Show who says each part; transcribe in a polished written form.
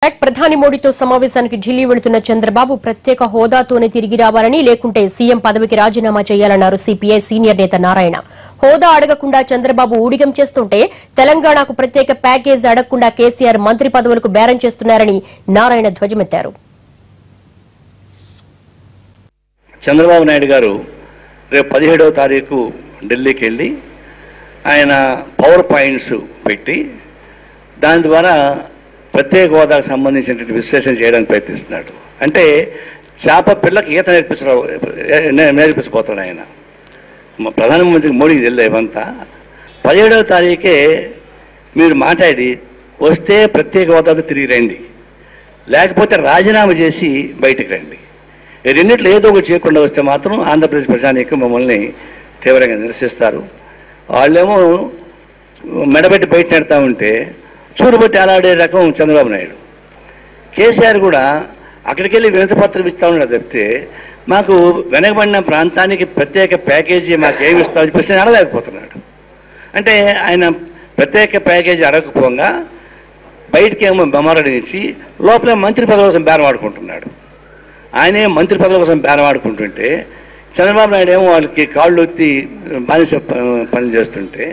Speaker 1: ప్రధాని మోడీతో సమావేశానికి ఢిల్లీ వెళుతున్న చంద్రబాబు ప్రత్యేక హోదాతోనే తిరిగి రావాలని లేకుంటే సీఎం పదవికి రాజీనామా చేయాలన్నారు సిపిఐ సీనియర్ నేత నారాయణ. హోదా అడగకుండా చంద్రబాబు ఊడిగం చేస్తుంటే తెలంగాణకు ప్రత్యేక ప్యాకేజీ అడగకుండా కేసీఆర్ మంత్రి పదవులకు బేరం చేస్తున్నారని నారాయణ ధ్వజమెత్తారు.
Speaker 2: చంద్రబాబు నాయుడు గారు రేపు 17వ తారీఖు ఢిల్లీకి వెళ్ళి ఆయన పవర్ పాయింట్స్ పెట్టి దాని ద్వారా ప్రత్యేక హోదాకు సంబంధించినటువంటి విశ్లేషణ చేయడానికి ప్రయత్నిస్తున్నాడు. అంటే చేప పిల్లకి ఈత నేర్పించబోతున్నాడు ఆయన. ప్రధానమంత్రి మోడీకి తెలియదు ఇవంతా. 17వ తారీఖే మీరు మాట్లాడి వస్తే ప్రత్యేక హోదాతో తిరిగి రండి, లేకపోతే రాజీనామా చేసి బయటికి రండి. రెండిట్లో ఏదో ఒకటి చేయకుండా వస్తే మాత్రం ఆంధ్రప్రదేశ్ ప్రజానీకం మమ్మల్ని తీవ్రంగా నిరసిస్తారు. వాళ్ళేమో మెడబెట్టి బయట నెడతా ఉంటే చూరుబట్టి అలాడే రకం చంద్రబాబు నాయుడు. కేసీఆర్ కూడా అక్కడికి వెళ్ళి వినతిపత్రం ఇస్తా ఉన్నాడు తప్పితే మాకు వెనకబడిన ప్రాంతానికి ప్రత్యేక ప్యాకేజీ మాకేమి ఇస్తామని ప్రశ్న అడగలేకపోతున్నాడు. అంటే ఆయన ప్రత్యేక ప్యాకేజీ అడగకపోగా బయటకేమో బొమ్మరడించి లోపల మంత్రి పదవి కోసం బేరం ఆడుకుంటున్నాడు. ఆయనే మంత్రి పదవి కోసం బేరం ఆడుకుంటుంటే చంద్రబాబు నాయుడు ఏమో వాళ్ళకి కాళ్ళు ఎత్తి బానిస పనులు చేస్తుంటే